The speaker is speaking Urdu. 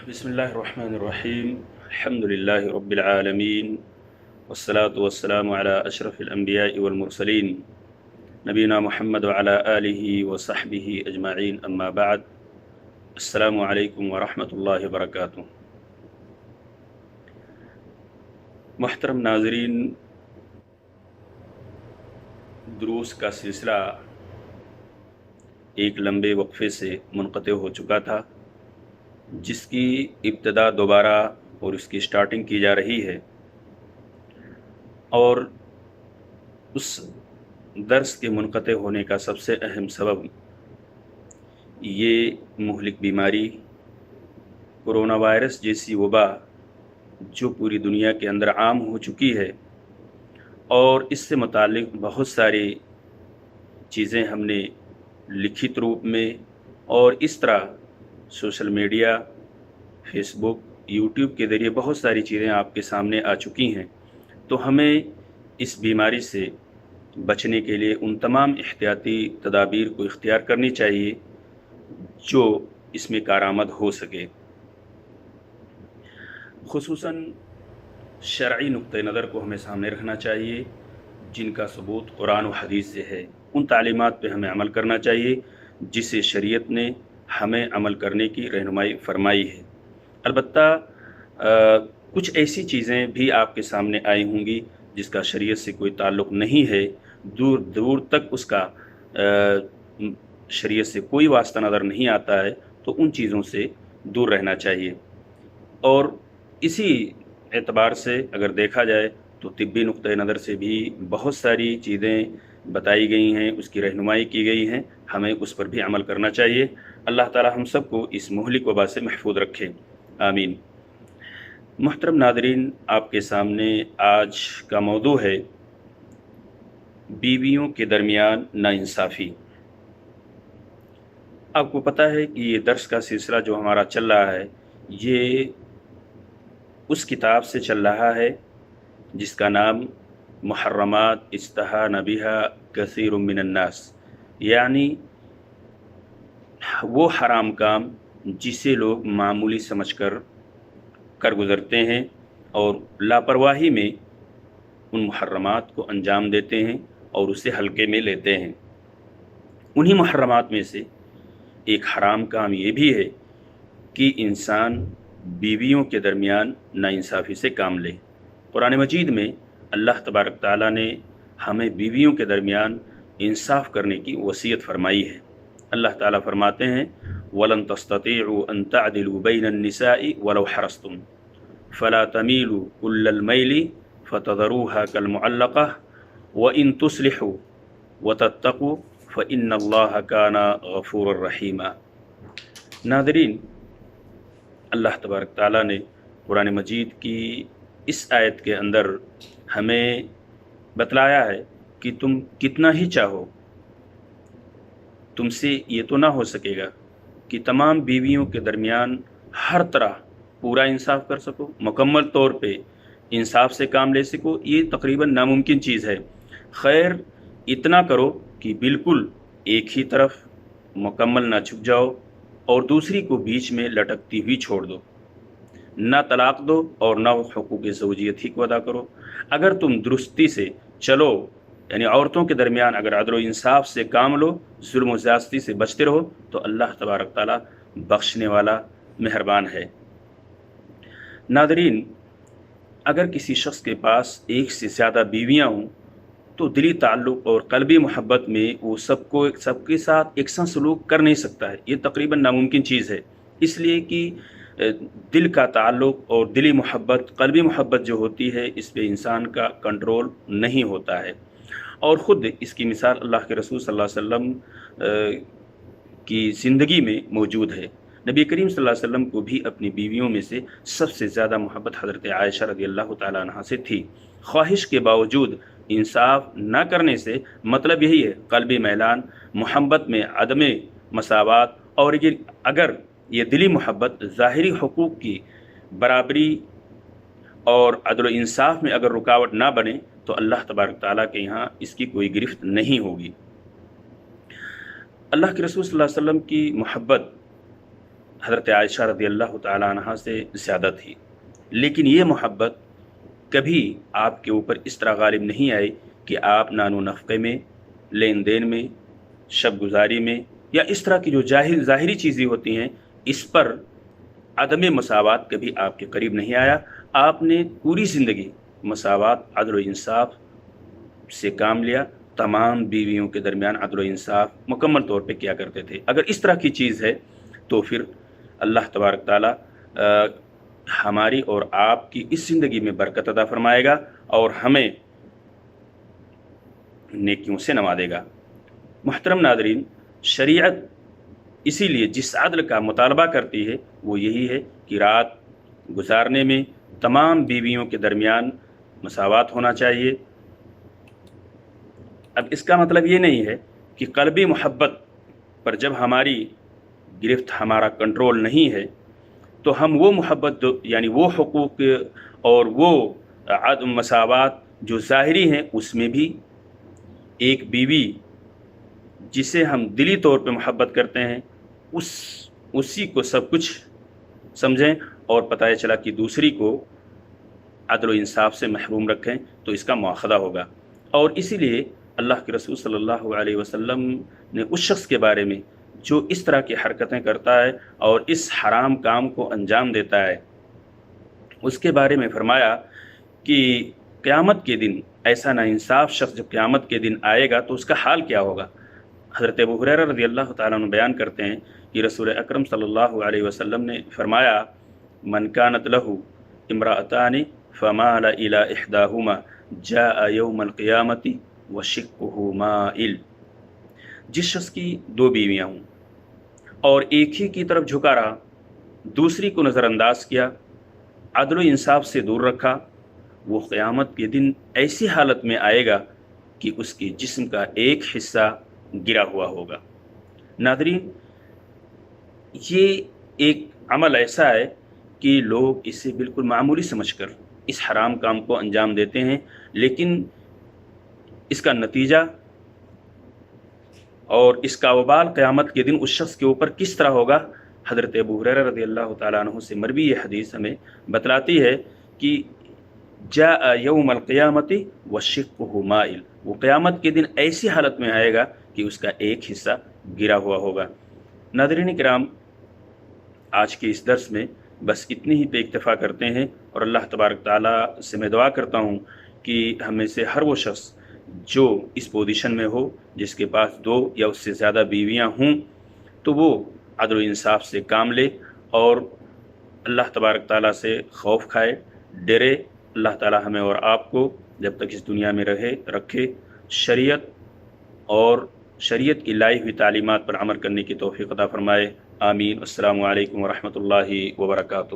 بسم الله الرحمن الرحيم. الحمد لله رب العالمين، والصلاة والسلام على أشرف الأنبياء والمرسلين نبينا محمد وعلى آله وصحبه أجمعين، أما بعد. السلام عليكم ورحمة الله وبركاته. محترم ناظرین، دروس کا سلسلہ ایک لمبے وقفے سے منقطع ہو چکا تھا، جس کی ابتدا دوبارہ اور اس کی سٹارٹنگ کی جا رہی ہے، اور اس درس کے منقطع ہونے کا سب سے اہم سبب یہ مہلک بیماری کرونا وائرس جیسی وبا جو پوری دنیا کے اندر عام ہو چکی ہے، اور اس سے متعلق بہت ساری چیزیں ہم نے لکھت روپ میں اور اس طرح سوشل میڈیا، فیس بک، یوٹیوب کے ذریعے بہت ساری چیزیں آپ کے سامنے آ چکی ہیں، تو ہمیں اس بیماری سے بچنے کے لیے ان تمام احتیاطی تدابیر کو اختیار کرنی چاہیے جو اس میں کارآمد ہو سکے۔ خصوصاً شرعی نقطہ نظر کو ہمیں سامنے رکھنا چاہیے، جن کا ثبوت قرآن و حدیث سے ہے۔ ان تعلیمات پہ ہمیں عمل کرنا چاہیے جسے شریعت نے ہمیں عمل کرنے کی رہنمائی فرمائی ہے۔ البتہ کچھ ایسی چیزیں بھی آپ کے سامنے آئی ہوں گی جس کا شریعت سے کوئی تعلق نہیں ہے، دور دور تک اس کا شریعت سے کوئی واسطہ نظر نہیں آتا ہے، تو ان چیزوں سے دور رہنا چاہیے۔ اور اسی اعتبار سے اگر دیکھا جائے تو طبی نقطہ نظر سے بھی بہت ساری چیزیں بتائی گئی ہیں، اس کی رہنمائی کی گئی ہیں، ہمیں اس پر بھی عمل کرنا چاہیے۔ اللہ تعالی ہم سب کو اس مہلک وبا سے محفوظ رکھے، آمین۔ محترم ناظرین، آپ کے سامنے آج کا موضوع ہے بیویوں کے درمیان ناانصافی۔ آپ کو پتہ ہے کہ یہ درس کا سلسلہ جو ہمارا چل رہا ہے، یہ اس کتاب سے چل رہا ہے جس کا نام محرمات استہان بہا کثیر من الناس، یعنی وہ حرام کام جسے لوگ معمولی سمجھ کر گزرتے ہیں اور لاپرواہی میں ان محرمات کو انجام دیتے ہیں اور اسے ہلکے میں لیتے ہیں۔ انہی محرمات میں سے ایک حرام کام یہ بھی ہے کہ انسان بیویوں کے درمیان ناانصافی سے کام لے۔ قرآن مجید میں اللہ تبارک تعالیٰ نے ہمیں بیویوں کے درمیان انصاف کرنے کی وصیت فرمائی ہے۔ اللہ تعالیٰ فرماتے ہیں وَلَن تَسْتَطِيعُوا أَن تَعْدِلُوا بَيْنَ النِّسَاءِ وَلَوْ حَرَصْتُمْ فَلَا تَمِيلُوا كُلَّ الْمَيْلِ فَتَذَرُوهَا كَالْمُعَلَّقَةِ وَإِن تُصْلِحُوا وَتَتَّقُوا فَإِنَّ اللَّهَ كَانَ غَفُورًا رَحِيمًا۔ ناظرین، اللہ تبارک تعالیٰ نے قرآن مجید کی اس آیت کے اندر ہمیں بتلایا ہے کہ تم کتنا ہی چاہو، تم سے یہ تو نہ ہو سکے گا کہ تمام بیویوں کے درمیان ہر طرح پورا انصاف کر سکو، مکمل طور پہ انصاف سے کام لے سکو، یہ تقریباً ناممکن چیز ہے۔ خیر اتنا کرو کہ بالکل ایک ہی طرف مکمل نہ جھک جاؤ اور دوسری کو بیچ میں لٹکتی ہوئی چھوڑ دو، نہ طلاق دو اور نہ حقوق زوجیت ہی کو ادا کرو۔ اگر تم درستی سے چلو، یعنی عورتوں کے درمیان اگر عدل و انصاف سے کام لو، ظلم و زیادتی سے بچتے رہو، تو اللہ تبارک تعالیٰ بخشنے والا مہربان ہے۔ ناظرین، اگر کسی شخص کے پاس ایک سے زیادہ بیویاں ہوں تو دلی تعلق اور قلبی محبت میں وہ سب کے ساتھ یکساں سلوک کر نہیں سکتا ہے، یہ تقریباً ناممکن چیز ہے۔ اس لیے کہ دل کا تعلق اور دلی محبت، قلبی محبت جو ہوتی ہے، اس پہ انسان کا کنٹرول نہیں ہوتا ہے۔ اور خود اس کی مثال اللہ کے رسول صلی اللہ علیہ وسلم کی زندگی میں موجود ہے۔ نبی کریم صلی اللہ علیہ وسلم کو بھی اپنی بیویوں میں سے سب سے زیادہ محبت حضرت عائشہ رضی اللہ تعالیٰ عنہا سے تھی۔ خواہش کے باوجود انصاف نہ کرنے سے مطلب یہی ہے قلبی میلان، محبت میں عدم مساوات، اور اگر یہ دلی محبت ظاہری حقوق کی برابری اور عدل و انصاف میں اگر رکاوٹ نہ بنے تو اللہ تبارک تعالیٰ کے یہاں اس کی کوئی گرفت نہیں ہوگی۔ اللہ کے رسول صلی اللہ علیہ وسلم کی محبت حضرت عائشہ رضی اللہ تعالیٰ عنہا سے زیادہ تھی، لیکن یہ محبت کبھی آپ کے اوپر اس طرح غالب نہیں آئی کہ آپ نان و نفقے میں، لین دین میں، شب گزاری میں، یا اس طرح کی جو ظاہری چیزیں ہوتی ہیں اس پر عدم مساوات کبھی آپ کے قریب نہیں آیا۔ آپ نے پوری زندگی مساوات، عدل و انصاف سے کام لیا، تمام بیویوں کے درمیان عدل و انصاف مکمل طور پہ کیا کرتے تھے۔ اگر اس طرح کی چیز ہے تو پھر اللہ تبارک تعالیٰ ہماری اور آپ کی اس زندگی میں برکت عطا فرمائے گا اور ہمیں نیکیوں سے نوازے گا۔ محترم ناظرین، شریعت اسی لیے جس عدل کا مطالبہ کرتی ہے وہ یہی ہے کہ رات گزارنے میں تمام بیویوں کے درمیان مساوات ہونا چاہیے۔ اب اس کا مطلب یہ نہیں ہے کہ قلبی محبت پر جب ہماری گرفت، ہمارا کنٹرول نہیں ہے تو ہم وہ محبت یعنی وہ حقوق اور وہ عدم مساوات جو ظاہری ہیں اس میں بھی ایک بیوی جسے ہم دلی طور پہ محبت کرتے ہیں اسی کو سب کچھ سمجھیں، اور پتہ چلا کہ دوسری کو عدل و انصاف سے محروم رکھیں تو اس کا مواخذہ ہوگا۔ اور اسی لیے اللہ کے رسول صلی اللہ علیہ وسلم نے اس شخص کے بارے میں جو اس طرح کی حرکتیں کرتا ہے اور اس حرام کام کو انجام دیتا ہے، اس کے بارے میں فرمایا کہ قیامت کے دن ایسا ناانصاف شخص جب قیامت کے دن آئے گا تو اس کا حال کیا ہوگا۔ حضرت ابو ہریرہ رضی اللہ تعالیٰ عنہ بیان کرتے ہیں کہ رسول اکرم صلی اللہ علیہ وسلم نے فرمایا، من کانت لہ امرأتان فمال الی احداہما جاء یوم القیامت وشقہ مائل۔ جس شخص کی دو بیویاں ہوں اور ایک ہی کی طرف جھکا رہا، دوسری کو نظر انداز کیا، عدل و انصاف سے دور رکھا، وہ قیامت کے دن ایسی حالت میں آئے گا کہ اس کے جسم کا ایک حصہ گرا ہوا ہوگا۔ ناظرین، یہ ایک عمل ایسا ہے کہ لوگ اسے بالکل معمولی سمجھ کر اس حرام کام کو انجام دیتے ہیں، لیکن اس کا نتیجہ اور اس کا وبال قیامت کے دن اس شخص کے اوپر کس طرح ہوگا، حضرت ابو ہریرہ رضی اللہ تعالیٰ عنہ سے مروی یہ حدیث ہمیں بتلاتی ہے کہ جاء یوم القیامت وشقہ مائل، وہ قیامت کے دن ایسی حالت میں آئے گا کہ اس کا ایک حصہ گرا ہوا ہوگا۔ ناظرین کرام، آج کے اس درس میں بس اتنی ہی پہ اکتفا کرتے ہیں، اور اللہ تبارک تعالیٰ سے میں دعا کرتا ہوں کہ ہمیں سے ہر وہ شخص جو اس پوزیشن میں ہو جس کے پاس دو یا اس سے زیادہ بیویاں ہوں تو وہ عدل و انصاف سے کام لے اور اللہ تبارک تعالیٰ سے خوف کھائے، ڈرے۔ اللہ تعالیٰ ہمیں اور آپ کو جب تک اس دنیا میں رکھے شریعت اور شریعت کی لائی ہوئی تعلیمات پر عمل کرنے کی توفیق عطا فرمائے۔ آمین۔ السلام علیکم ورحمۃ اللہ وبرکاتہ۔